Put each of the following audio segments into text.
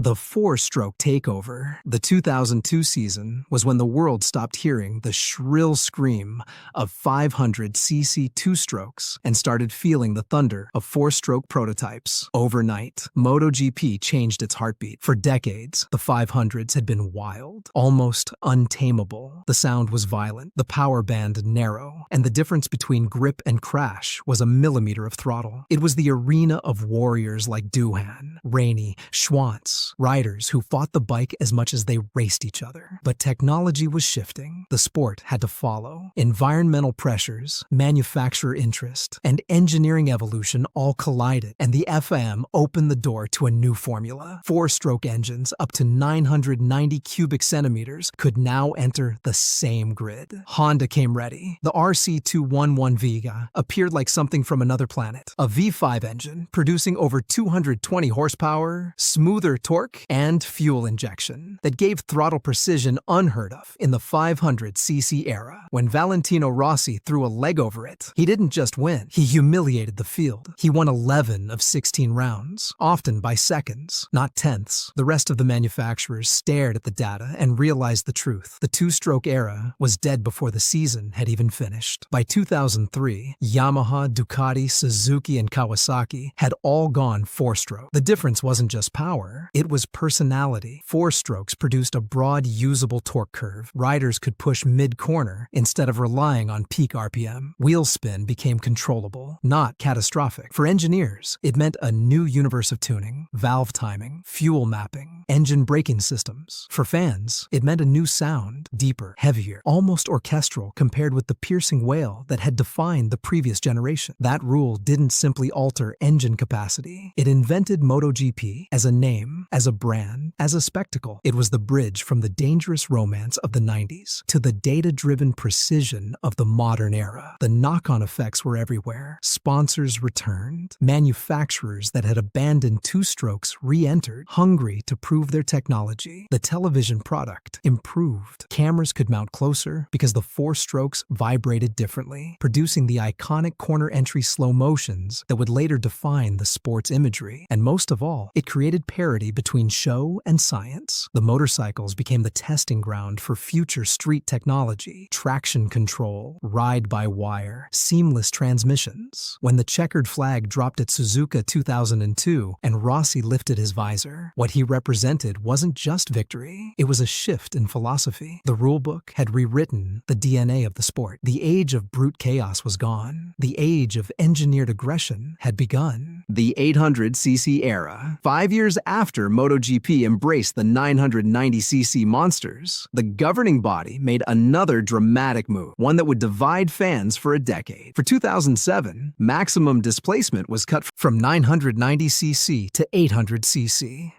The four-stroke takeover. The 2002 season was when the world stopped hearing the shrill scream of 500cc two-strokes and started feeling the thunder of four-stroke prototypes. Overnight, MotoGP changed its heartbeat. For decades, the 500s had been wild, almost untamable. The sound was violent, the power band narrow, and the difference between grip and crash was a millimeter of throttle. It was the arena of warriors like Doohan, Rainey, Schwantz, riders who fought the bike as much as they raced each other. But technology was shifting. The sport had to follow. Environmental pressures, manufacturer interest, and engineering evolution all collided, and the FIM opened the door to a new formula. Four-stroke engines up to 990 cubic centimeters could now enter the same grid. Honda came ready. The RC211 Vega appeared like something from another planet. A V5 engine producing over 220 horsepower, smoother torque, and fuel injection that gave throttle precision unheard of in the 500cc era. When Valentino Rossi threw a leg over it, he didn't just win, he humiliated the field. He won 11 of 16 rounds, often by seconds, not tenths. The rest of the manufacturers stared at the data and realized the truth. The two-stroke era was dead before the season had even finished. By 2003, Yamaha, Ducati, Suzuki, and Kawasaki had all gone four-stroke. The difference wasn't just power, it was personality. Four strokes produced a broad, usable torque curve. Riders could push mid-corner instead of relying on peak RPM. Wheel spin became controllable, not catastrophic. For engineers, it meant a new universe of tuning, valve timing, fuel mapping, engine braking systems. For fans, it meant a new sound, deeper, heavier, almost orchestral compared with the piercing wail that had defined the previous generation. That rule didn't simply alter engine capacity. It invented MotoGP as a name, as a brand, as a spectacle. It was the bridge from the dangerous romance of the 90s to the data-driven precision of the modern era. The knock-on effects were everywhere. Sponsors returned. Manufacturers that had abandoned two-strokes re-entered, hungry to prove their technology. The television product improved. Cameras could mount closer because the four strokes vibrated differently, producing the iconic corner entry slow motions that would later define the sport's imagery. And most of all, it created parity between show and science. The motorcycles became the testing ground for future street technology, traction control, ride-by-wire, seamless transmissions. When the checkered flag dropped at Suzuka 2002 and Rossi lifted his visor, what he represented wasn't just victory, it was a shift in philosophy. The rulebook had rewritten the DNA of the sport. The age of brute chaos was gone. The age of engineered aggression had begun. The 800cc era. 5 years after MotoGP embraced the 990cc monsters, the governing body made another dramatic move, one that would divide fans for a decade. For 2007, maximum displacement was cut from 990cc to 800cc.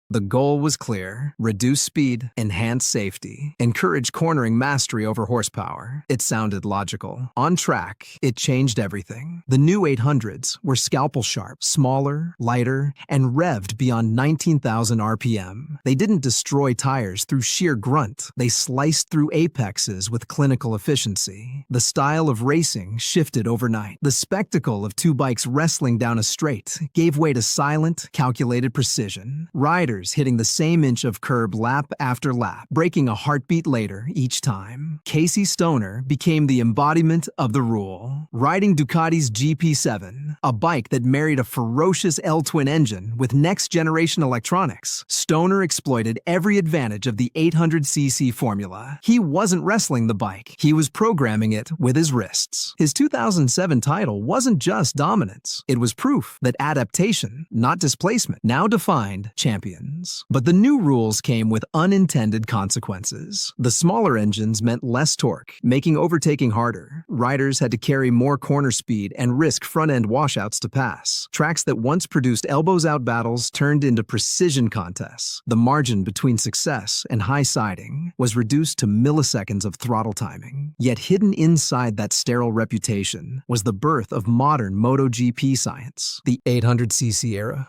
The goal was clear: reduce speed, enhance safety, encourage cornering mastery over horsepower. It sounded logical. On track, it changed everything. The new 800s were scalpel-sharp, smaller, lighter, and revved beyond 19,000 RPM. They didn't destroy tires through sheer grunt. They sliced through apexes with clinical efficiency. The style of racing shifted overnight. The spectacle of two bikes wrestling down a straight gave way to silent, calculated precision. Riders hitting the same inch of curb lap after lap, breaking a heartbeat later each time. Casey Stoner became the embodiment of the rule. Riding Ducati's GP7, a bike that married a ferocious L-twin engine with next-generation electronics, Stoner exploited every advantage of the 800cc formula. He wasn't wrestling the bike, he was programming it with his wrists. His 2007 title wasn't just dominance, it was proof that adaptation, not displacement, now defined champions. But the new rules came with unintended consequences. The smaller engines meant less torque, making overtaking harder. Riders had to carry more corner speed and risk front-end washouts to pass. Tracks that once produced elbows-out battles turned into precision contests. The margin between success and high siding was reduced to milliseconds of throttle timing. Yet hidden inside that sterile reputation was the birth of modern MotoGP science, the 800cc era.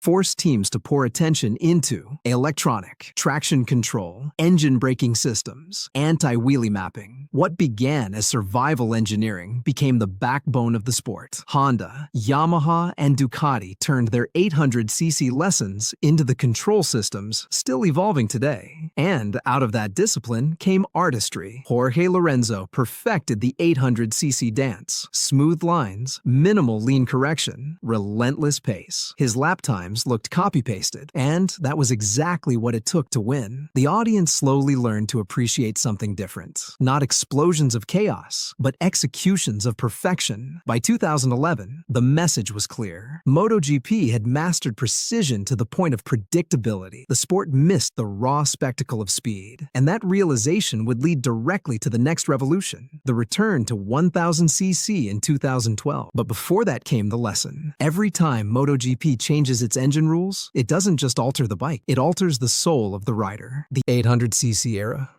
forced teams to pour attention into electronic, traction control, engine braking systems, anti-wheelie mapping. What began as survival engineering became the backbone of the sport. Honda, Yamaha, and Ducati turned their 800cc lessons into the control systems still evolving today. And out of that discipline came artistry. Jorge Lorenzo perfected the 800cc dance. Smooth lines, minimal lean correction, relentless pace. His lap times looked copy-pasted, and that was exactly what it took to win. The audience slowly learned to appreciate something different. Not explosions of chaos, but executions of perfection. By 2011, the message was clear. MotoGP had mastered precision to the point of predictability. The sport missed the raw spectacle of speed, and that realization would lead directly to the next revolution, the return to 1000cc in 2012. But before that came the lesson. Every time MotoGP changes its engine rules, it doesn't just alter the bike, it alters the soul of the rider. The 800cc era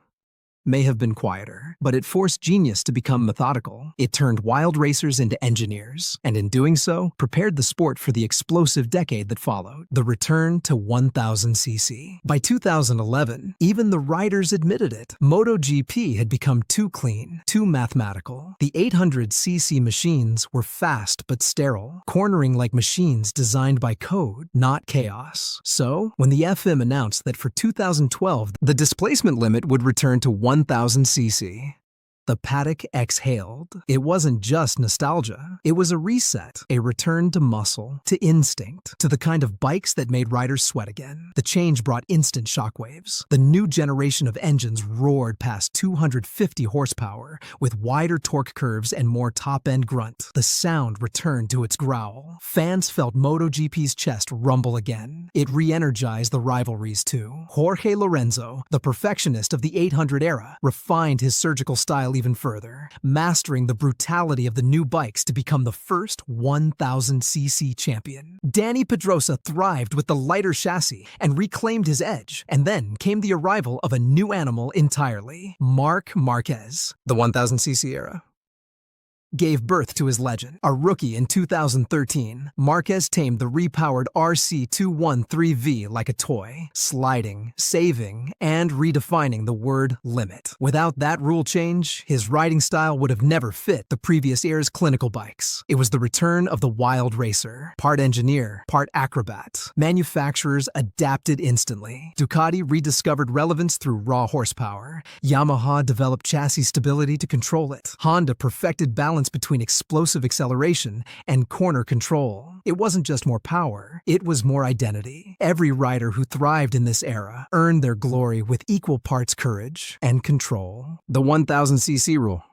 may have been quieter, but it forced genius to become methodical. It turned wild racers into engineers, and in doing so, prepared the sport for the explosive decade that followed, the return to 1000cc. By 2011, even the riders admitted it. MotoGP had become too clean, too mathematical. The 800cc machines were fast but sterile, cornering like machines designed by code, not chaos. So, when the FM announced that for 2012, the displacement limit would return to 1000cc, the paddock exhaled. It wasn't just nostalgia. It was a reset, a return to muscle, to instinct, to the kind of bikes that made riders sweat again. The change brought instant shockwaves. The new generation of engines roared past 250 horsepower, with wider torque curves and more top-end grunt. The sound returned to its growl. Fans felt MotoGP's chest rumble again. It re-energized the rivalries too. Jorge Lorenzo, the perfectionist of the 800 era, refined his surgical style even further, mastering the brutality of the new bikes to become the first 1000cc champion. Danny Pedrosa thrived with the lighter chassis and reclaimed his edge, and then came the arrival of a new animal entirely, Marc Marquez. The 1000cc era gave birth to his legend. A rookie in 2013, Marquez tamed the repowered RC213V like a toy, sliding, saving, and redefining the word limit. Without that rule change, his riding style would have never fit the previous era's clinical bikes. It was the return of the wild racer, part engineer, part acrobat. Manufacturers adapted instantly. Ducati rediscovered relevance through raw horsepower. Yamaha developed chassis stability to control it. Honda perfected balance between explosive acceleration and corner control. It wasn't just more power, it was more identity. Every rider who thrived in this era earned their glory with equal parts courage and control. The 1000cc rule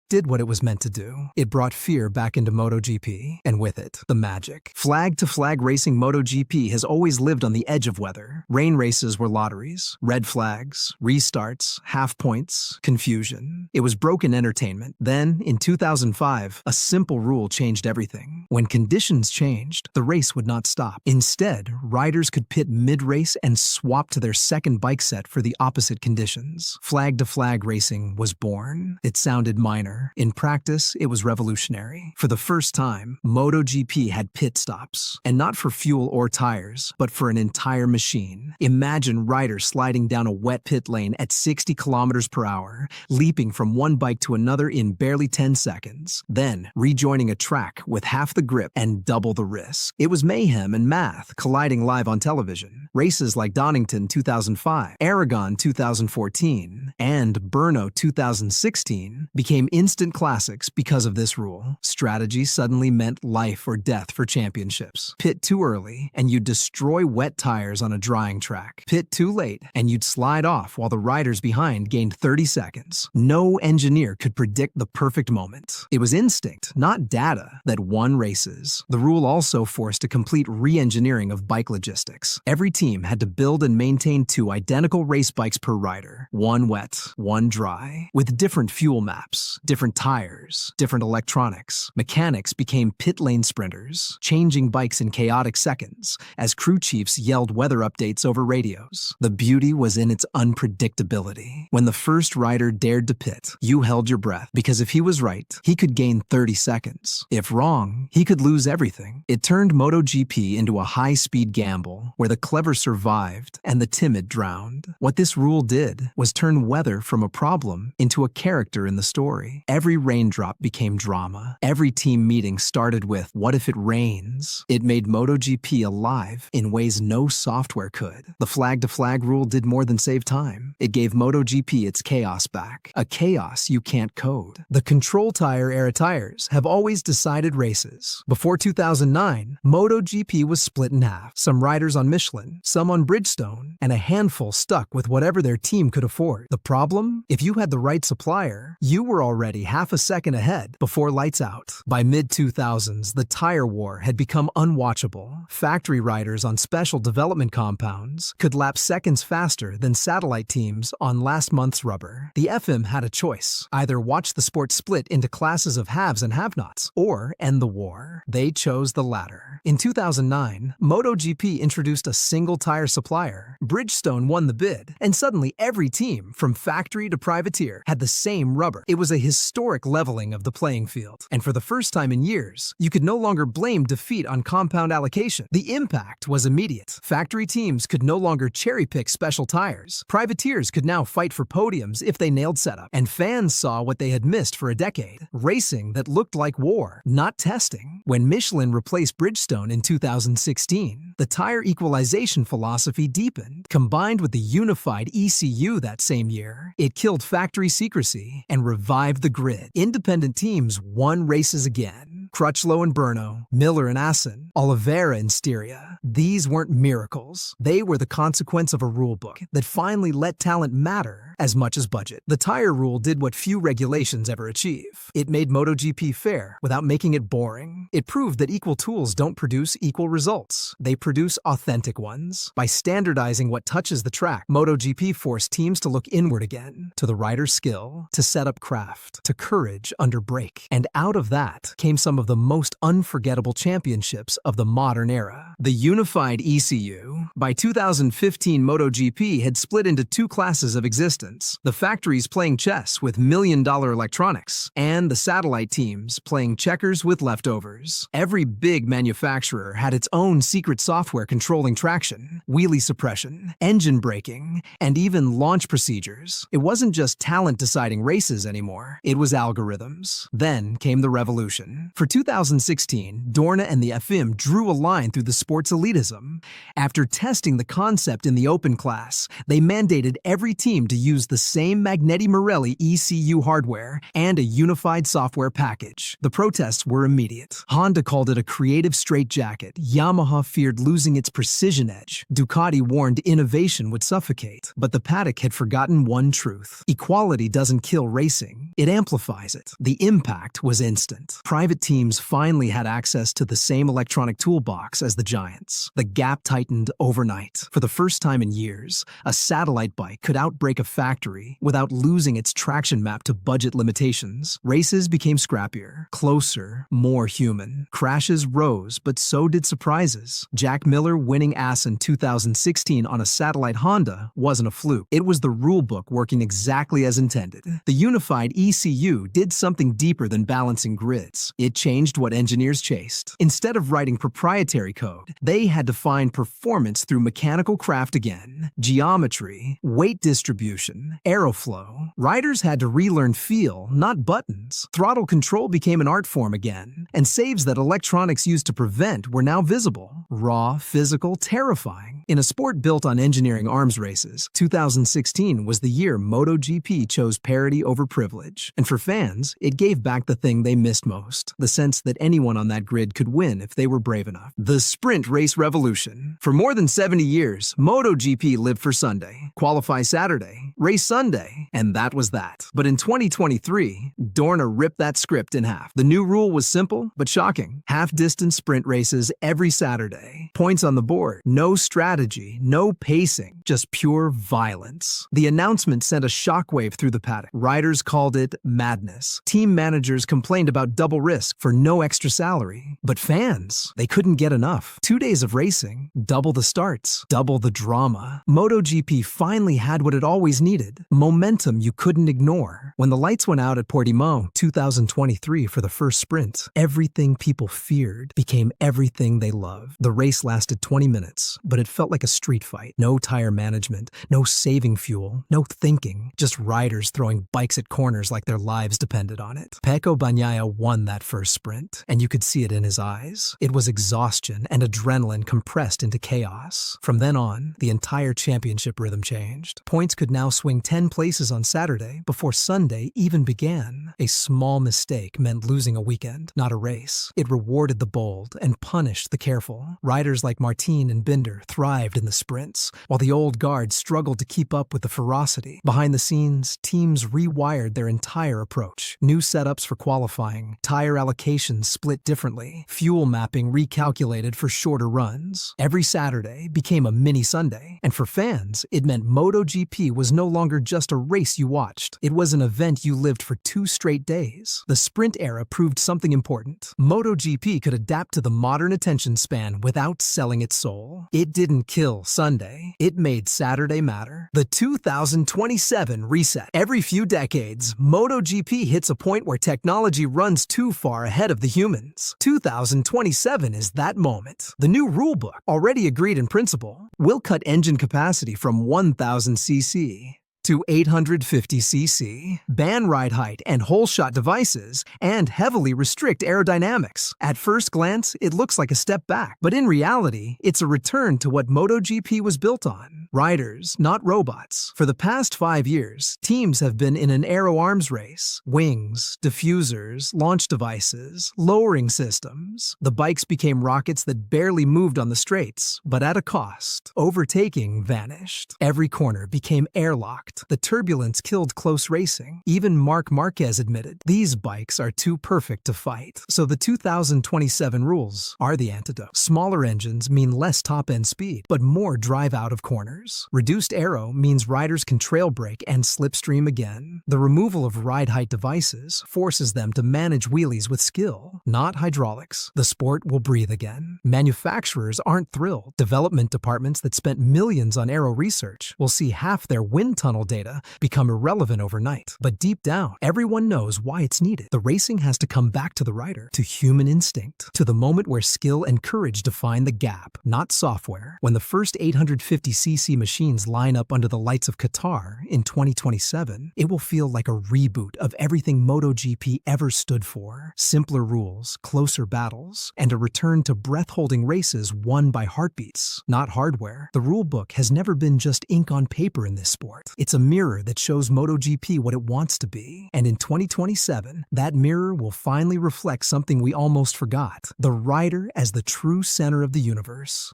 did what it was meant to do. It brought fear back into MotoGP, and with it, the magic. Flag-to-flag racing MotoGP has always lived on the edge of weather. Rain races were lotteries, red flags, restarts, half points, confusion. It was broken entertainment. Then, in 2005, a simple rule changed everything. When conditions changed, the race would not stop. Instead, riders could pit mid-race and swap to their second bike set for the opposite conditions. Flag-to-flag racing was born. It sounded minor. In practice, it was revolutionary. For the first time, MotoGP had pit stops, and not for fuel or tires, but for an entire machine. Imagine riders sliding down a wet pit lane at 60 kilometers per hour, leaping from one bike to another in barely 10 seconds, then rejoining a track with half the grip and double the risk. It was mayhem and math colliding live on television. Races like Donington 2005, Aragon 2014, and Brno 2016 became instant classics because of this rule. Strategy suddenly meant life or death for championships. Pit too early, and you'd destroy wet tires on a drying track. Pit too late, and you'd slide off while the riders behind gained 30 seconds. No engineer could predict the perfect moment. It was instinct, not data, that won races. The rule also forced a complete re-engineering of bike logistics. Every team had to build and maintain two identical race bikes per rider, one wet, one dry, with different fuel maps, different Different tires, different electronics. Mechanics became pit lane sprinters, changing bikes in chaotic seconds as crew chiefs yelled weather updates over radios. The beauty was in its unpredictability. When the first rider dared to pit, you held your breath, because if he was right, he could gain 30 seconds. If wrong, he could lose everything. It turned MotoGP into a high-speed gamble where the clever survived and the timid drowned. What this rule did was turn weather from a problem into a character in the story. Every raindrop became drama. Every team meeting started with, "What if it rains?" It made MotoGP alive in ways no software could. The flag-to-flag rule did more than save time. It gave MotoGP its chaos back, a chaos you can't code. The control tire era tires have always decided races. Before 2009, MotoGP was split in half. Some riders on Michelin, some on Bridgestone, and a handful stuck with whatever their team could afford. The problem? If you had the right supplier, you were already half a second ahead before lights out. By mid-2000s, the tire war had become unwatchable. Factory riders on special development compounds could lap seconds faster than satellite teams on last month's rubber. The FM had a choice: either watch the sport split into classes of haves and have-nots, or end the war. They chose the latter. In 2009, MotoGP introduced a single tire supplier. Bridgestone won the bid, and suddenly every team, from factory to privateer, had the same rubber. It was a historic leveling of the playing field. And for the first time in years, you could no longer blame defeat on compound allocation. The impact was immediate. Factory teams could no longer cherry-pick special tires. Privateers could now fight for podiums if they nailed setup. And fans saw what they had missed for a decade: racing that looked like war, not testing. When Michelin replaced Bridgestone in 2016, the tire equalization philosophy deepened. Combined with the unified ECU that same year, it killed factory secrecy and revived the grid. Independent teams won races again. Crutchlow and Brno, Miller and Assen, Oliveira and Styria. These weren't miracles. They were the consequence of a rulebook that finally let talent matter as much as budget. The tire rule did what few regulations ever achieve. It made MotoGP fair without making it boring. It proved that equal tools don't produce equal results. They produce authentic ones. By standardizing what touches the track, MotoGP forced teams to look inward again, to the rider's skill, to setup craft, to courage under brake. And out of that came some of the most unforgettable championships of the modern era. The unified ECU. By 2015, MotoGP had split into two classes of existence: the factories playing chess with million-dollar electronics, and the satellite teams playing checkers with leftovers. Every big manufacturer had its own secret software controlling traction, wheelie suppression, engine braking, and even launch procedures. It wasn't just talent deciding races anymore. It was algorithms. Then came the revolution. For 2016, Dorna and the FIM drew a line through the sport's elitism. After testing the concept in the open class, they mandated every team to use the same Magneti Marelli ECU hardware and a unified software package. The protests were immediate. Honda called it a creative straitjacket. Yamaha feared losing its precision edge. Ducati warned innovation would suffocate. But the paddock had forgotten one truth: equality doesn't kill racing, it amplifies it. The impact was instant. Private teams finally had access to the same electronic toolbox as the giants. The gap tightened overnight. For the first time in years, a satellite bike could outbrake a factory without losing its traction map to budget limitations. Races became scrappier, closer, more human. Crashes rose, but so did surprises. Jack Miller winning Assen 2016 on a satellite Honda wasn't a fluke. It was the rulebook working exactly as intended. The unified ECU did something deeper than balancing grids. It changed what engineers chased. Instead of writing proprietary code, they had to find performance through mechanical craft again. Geometry, weight distribution, aeroflow. Riders had to relearn feel, not buttons. Throttle control became an art form again, and saves that electronics used to prevent were now visible. Raw, physical, terrifying. In a sport built on engineering arms races, 2016 was the year MotoGP chose parity over privilege. And for fans, it gave back the thing they missed most: the sense that anyone on that grid could win if they were brave enough. The sprint race revolution. For more than 70 years, MotoGP lived for Sunday. Qualify Saturday, race Sunday, and that was that. But in 2023, Dorna ripped that script in half. The new rule was simple, but shocking. Half-distance sprint races every Saturday. Points on the board. No strategy, no pacing, just pure violence. The announcement sent a shockwave through the paddock. Riders called it madness. Team managers complained about double risk for no extra salary. But fans, they couldn't get enough. 2 days of racing, double the starts, double the drama. MotoGP finally had what it always needed. Momentum you couldn't ignore. When the lights went out at Portimao 2023 for the first sprint, everything people feared became everything they loved. The race lasted 20 minutes, but it felt like a street fight. No tire management, no saving fuel, no thinking, just riders throwing bikes at corners like their lives depended on it. Pecco Bagnaia won that first sprint, and you could see it in his eyes. It was exhaustion and adrenaline compressed into chaos. From then on, the entire championship rhythm changed. Points could now swing 10 places on Saturday before Sunday even began. A small mistake meant losing a weekend, not a race. It rewarded the bold and punished the careful. Riders like Martin and Binder thrived in the sprints, while the old guard struggled to keep up with the ferocity. Behind the scenes, teams rewired their entire approach. New setups for qualifying, tire allocations split differently, fuel mapping recalculated for shorter runs. Every Saturday became a mini Sunday, and for fans, it meant MotoGP was no longer just a race you watched. It was an event you lived for 2 straight days. The sprint era proved something important. MotoGP could adapt to the modern attention span without selling its soul. It didn't kill Sunday. It made Saturday matter. The 2027 reset. Every few decades, MotoGP hits a point where technology runs too far ahead of the humans. 2027 is that moment. The new rulebook, already agreed in principle, will cut engine capacity from 1000cc to 850cc, ban ride height and whole shot devices, and heavily restrict aerodynamics. At first glance, it looks like a step back, but in reality, it's a return to what MotoGP was built on. Riders, not robots. For the past 5 years, teams have been in an aero arms race. Wings, diffusers, launch devices, lowering systems. The bikes became rockets that barely moved on the straights, but at a cost. Overtaking vanished. Every corner became airlocked. The turbulence killed close racing. Even Marc Marquez admitted, these bikes are too perfect to fight. So the 2027 rules are the antidote. Smaller engines mean less top-end speed, but more drive out of corners. Reduced aero means riders can trail brake and slipstream again. The removal of ride height devices forces them to manage wheelies with skill, not hydraulics. The sport will breathe again. Manufacturers aren't thrilled. Development departments that spent millions on aero research will see half their wind tunnel data become irrelevant overnight. But deep down, everyone knows why it's needed. The racing has to come back to the rider, to human instinct, to the moment where skill and courage define the gap, not software. When the first 850cc machines line up under the lights of Qatar in 2027, it will feel like a reboot of everything MotoGP ever stood for. Simpler rules, closer battles, and a return to breath-holding races won by heartbeats, not hardware. The rulebook has never been just ink on paper in this sport. It's a mirror that shows MotoGP what it wants to be. And in 2027, that mirror will finally reflect something we almost forgot: the rider as the true center of the universe.